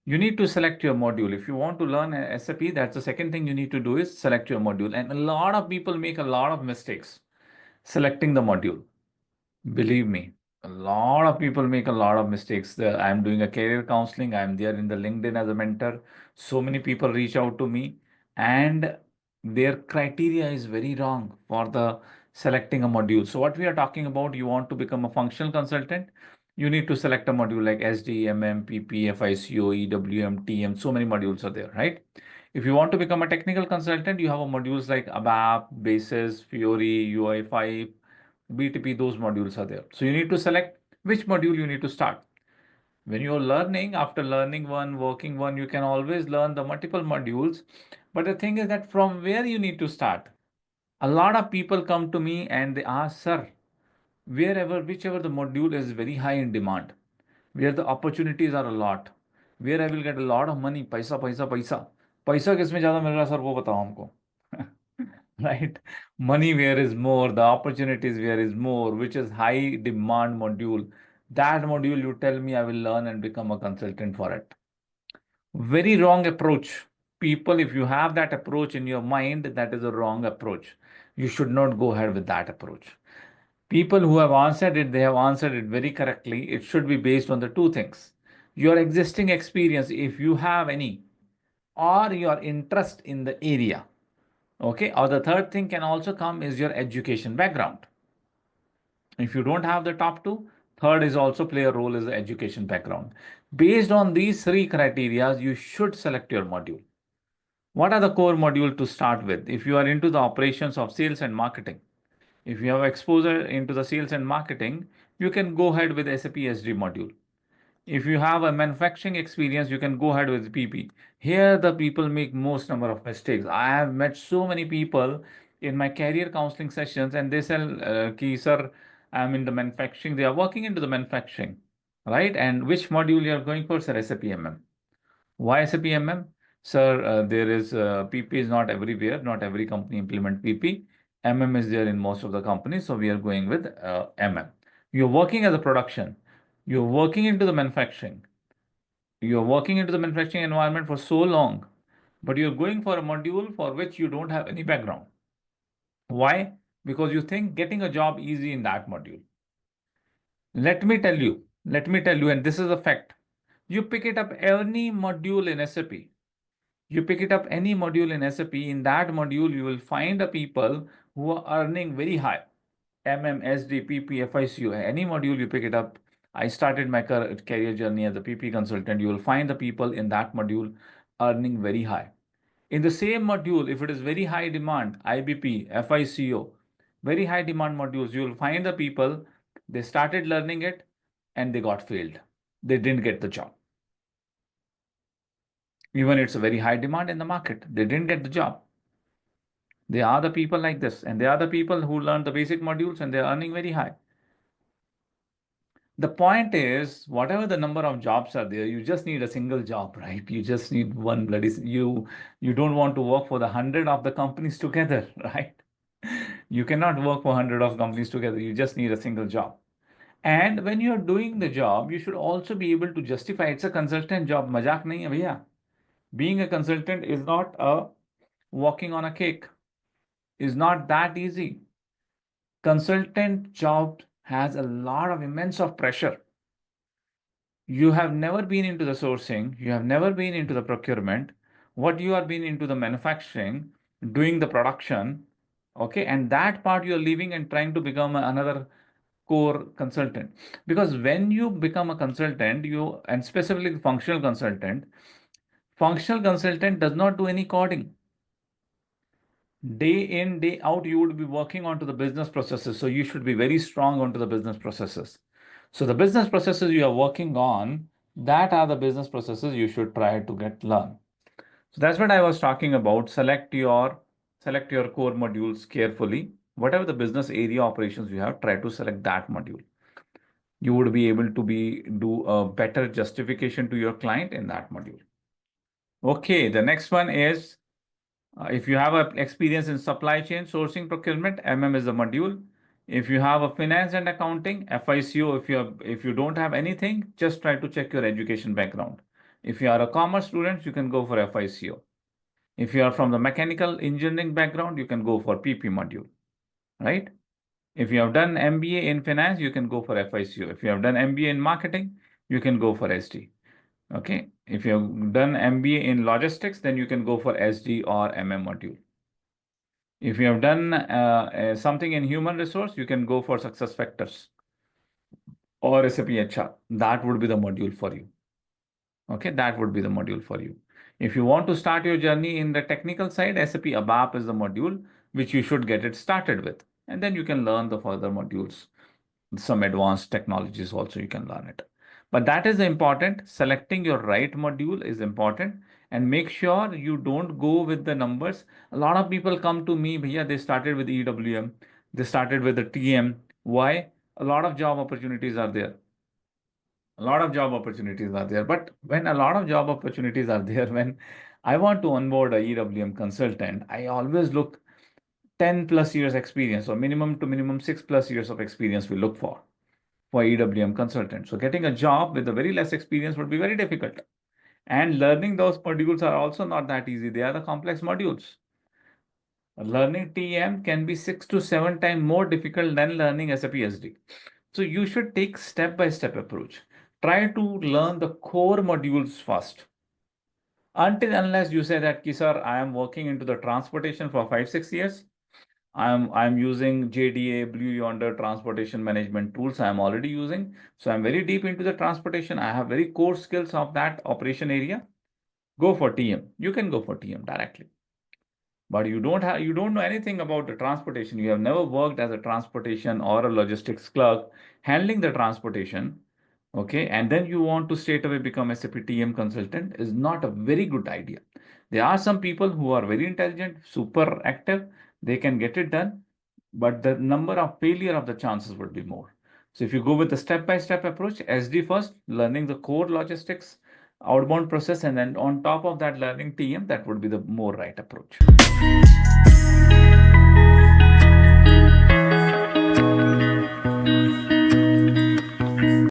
You need to select your module. If you want to learn SAP, that's the second thing you need to do is select your module. And a lot of people make a lot of mistakes selecting the module. Believe me, a lot of people make a lot of mistakes. I'm doing a career counseling. I'm there in the LinkedIn as a mentor. So many people reach out to me, and their criteria is very wrong for the selecting a module. So what we are talking about, you want to become a functional consultant, you need to select a module like SD, MM, PP, FICO, EWM, TM. So many modules are there, right? If you want to become a technical consultant, you have a modules like ABAP, Basis, Fiori, UI5, BTP, those modules are there. So you need to select which module you need to start. When you're learning, after learning one, working one, you can always learn the multiple modules. But the thing is that from where you need to start. A lot of people come to me and they ask, sir, whichever the module is very high in demand, where the opportunities are a lot, where I will get a lot of money, paisa, paisa, paisa. पैसा किसमें ज्यादा मिल रहा है sir वो बताओ हमको right? Money where is more, the opportunities where is more, which is high demand module. That module you tell me I will learn and become a consultant for it. Very wrong approach. People, if you have that approach in your mind, that is a wrong approach. You should not go ahead with that approach. People who have answered it, they have answered it very correctly. It should be based on the two things. Your existing experience, if you have any, or your interest in the area. Okay, or the third thing can also come is your education background. If you don't have the top two, third is also play a role as the education background. Based on these three criteria, you should select your module. What are the core module to start with? If you are into the operations of sales and marketing, if you have exposure into the sales and marketing, you can go ahead with SAP SD module. If you have a manufacturing experience, you can go ahead with PP. Here, the people make most number of mistakes. I have met so many people in my career counseling sessions, and they say, "Ki sir, I'm in the manufacturing." They are working into the manufacturing, right? And which module you are going for, sir? SAP MM. Why SAP MM? Sir, there is PP is not everywhere. Not every company implement PP. MM is there in most of the companies, so we are going with MM. You're working as a production. You're working into the manufacturing. You're working into the manufacturing environment for so long, but you're going for a module for which you don't have any background. Why? Because you think getting a job easy in that module. Let me tell you, and this is a fact. You pick it up any module in SAP. You pick it up any module in SAP. In that module, you will find the people who are earning very high. MM, SD, PP, FICO, any module you pick it up. I started my career journey as a PP consultant. You will find the people in that module earning very high. In the same module, if it is very high demand, IBP, FICO, very high demand modules, you will find the people, they started learning it and they got failed. They didn't get the job. Even it's a very high demand in the market, they didn't get the job. They are the people like this, and they are the people who learn the basic modules and they're earning very high. The point is, whatever the number of jobs are there, you just need a single job, right? You just need one bloody, you don't want to work for the 100 of the companies together, right? You cannot work for 100 of companies together. You just need a single job. And when you're doing the job, you should also be able to justify it's a consultant job. Majak nahi hai bhaiya. Being a consultant is not a walking on a cake. Is not that easy. Consultant job has a lot of immense of pressure. You have never been into the sourcing, you have never been into the procurement, what you have been into the manufacturing, doing the production, okay, and that part you are leaving and trying to become another core consultant. Because when you become a consultant, you, and specifically functional consultant does not do any coding. Day in, day out, you would be working onto the business processes. So you should be very strong onto the business processes. So the business processes you are working on, that are the business processes you should try to get learn. So that's what I was talking about. Select your core modules carefully. Whatever the business area operations you have, try to select that module. You would be able to do a better justification to your client in that module. Okay, the next one is if you have an experience in supply chain, sourcing, procurement, MM is the module. If you have a finance and accounting, FICO, if you don't have anything, just try to check your education background. If you are a commerce student, you can go for FICO. If you are from the mechanical engineering background, you can go for PP module, right? If you have done MBA in finance, you can go for FICO. If you have done MBA in marketing, you can go for SD. Okay. If you have done MBA in logistics, then you can go for SD or MM module. If you have done something in human resource, you can go for success factors or SAP HR. That would be the module for you. Okay, that would be the module for you. If you want to start your journey in the technical side, SAP ABAP is the module which you should get it started with. And then you can learn the further modules. Some advanced technologies also you can learn it. But that is important. Selecting your right module is important. And make sure you don't go with the numbers. A lot of people come to me, bhaiya, they started with EWM. They started with the TM. Why? A lot of job opportunities are there. A lot of job opportunities are there. But when a lot of job opportunities are there, when I want to onboard a EWM consultant, I always look 10 plus years experience or minimum to minimum 6 plus years of experience we look for EWM consultant. So getting a job with a very less experience would be very difficult. And learning those modules are also not that easy. They are the complex modules. Learning TM can be 6 to 7 times more difficult than learning SAP SD. So you should take step-by-step approach. Try to learn the core modules first. Until unless you say that, sir, I am working into the transportation for 5, 6 years. I'm using JDA, Blue Yonder transportation management tools I'm already using. So I'm very deep into the transportation. I have very core skills of that operation area. Go for TM. You can go for TM directly. But you don't know anything about the transportation. You have never worked as a transportation or a logistics clerk handling the transportation. Okay, and then you want to straight away become a SAP TM consultant is not a very good idea. There are some people who are very intelligent, super active, they can get it done, but the number of failure of the chances would be more. So if you go with the step-by-step approach, SD first, learning the core logistics, outbound process, and then on top of that learning TM, that would be the more right approach.